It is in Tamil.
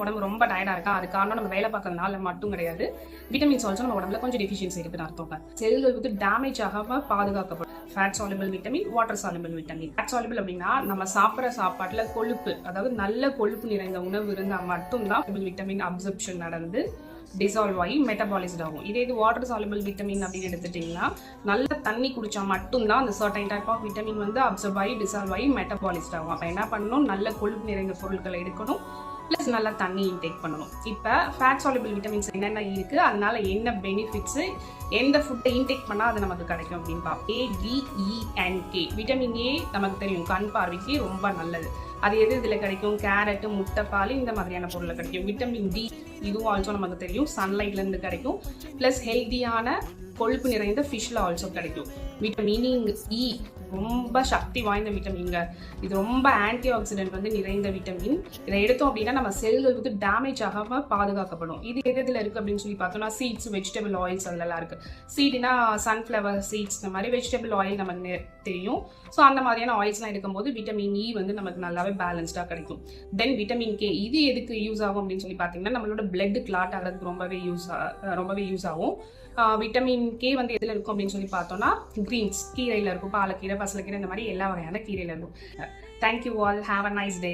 உடம்பு ரொம்ப டயர்டா இருக்கா, அது காரணம் நம்ம வேலை பார்க்கறதுனால மட்டும் கிடையாது. விட்டமின்ஸ் ஆல்சோ நம்ம உடம்புல கொஞ்சம் டெஃபிஷியன்சி இருக்குன்னு அர்த்தம். செல்கள் வந்து டேமேஜ் ஆகாம பாதுகாக்கப்படும். Fat soluble vitamin, water soluble vitamin. Fat soluble அப்படின்னா நம்ம சாப்பிட்ற சாப்பாட்டுல கொழுப்பு, அதாவது நல்ல கொழுப்பு நிறைந்த உணவு இருந்தால் மட்டும்தான் விட்டமின் அப்சர்ப்ஷன் நடந்து டிசால்வ் ஆகி மெட்டபாலிஸ்ட் ஆகும். இதே இது வாட்டர் சாலுபிள் விட்டமின் அப்படின்னு எடுத்துட்டீங்கன்னா நல்ல தண்ணி குடிச்சா மட்டும்தான் அந்த சர்டைன் டைப் ஆஃப் விட்டமின் வந்து அப்சர்வ் ஆகி டிசால்வ் ஆகி மெட்டபாலிஸ்ட் ஆகும். அப்போ என்ன பண்ணணும், நல்ல கொழுப்பு நிறைந்த பொருட்களை எடுக்கணும், ப்ளஸ் நல்லா தண்ணி இன்டேக் பண்ணணும். இப்போ ஃபேட் சாலுபிள் விட்டமின்ஸ் என்னென்ன இருக்குது, அதனால என்ன பெனிஃபிட்ஸு, எந்த ஃபுட்டை இன்டேக் பண்ணால் அது நமக்கு கிடைக்கும் அப்படின்னு பார்ப்போம். ADENK விட்டமின் ஏ நமக்கு தெரியும் கண் பார்வைக்கு ரொம்ப நல்லது. அது இதில் கிடைக்கும், கேரட்டு, முட்டை, பால் இந்த மாதிரியான பொருளில் கிடைக்கும். விட்டமின் டி இதுவும் ஆல்சோ நமக்கு தெரியும் சன்லைட்லேருந்து கிடைக்கும். ப்ளஸ் ஹெல்த்தியான கொழுப்பு நிறைந்த ஃபிஷ்ல ஆல்சோ கிடைக்கும். விட்டமின் இ ரொம்ப சக்தி வாய்ந்த விட்டமின்ங்க. இது ரொம்ப ஆன்டி ஆக்சிடென்ட் வந்து நிறைந்த விட்டமின். இதை எடுத்தோம் அப்படின்னா நம்ம செல்கள் வந்து டேமேஜ் ஆகாமல் பாதுகாக்கப்படும். இது எதில் இருக்குது அப்படின்னு சொல்லி பார்த்தோம்னா சீட்ஸ், வெஜிடபிள் ஆயில்ஸ் அதெல்லாம் இருக்குது. சீடுனா சன்ஃப்ளவர் சீட்ஸ், இந்த மாதிரி வெஜிடபிள் ஆயில் நமக்கு தெரியும். ஸோ அந்த மாதிரியான ஆயில்ஸ்லாம் எடுக்கும்போது விட்டமின் இ வந்து நமக்கு நல்லாவே பேலன்ஸ்டாக கிடைக்கும். தென் விட்டமின் கே இது எதுக்கு யூஸ் ஆகும் அப்படின்னு சொல்லி பார்த்தீங்கன்னா நம்மளோட பிளட் கிளாட் ஆகிறதுக்கு ரொம்பவே யூஸ் ஆகும். விட்டமின் கே வந்து எதில் இருக்கும் அப்படின்னு சொல்லி பார்த்தோம்னா கிரீன்ஸ், கீரையில் இருக்கும். பாலக்கீரை, பசலக்கீரை, இந்த மாதிரி எல்லா வகையான கீரையில் இருக்கும். Thank you all, have a nice day.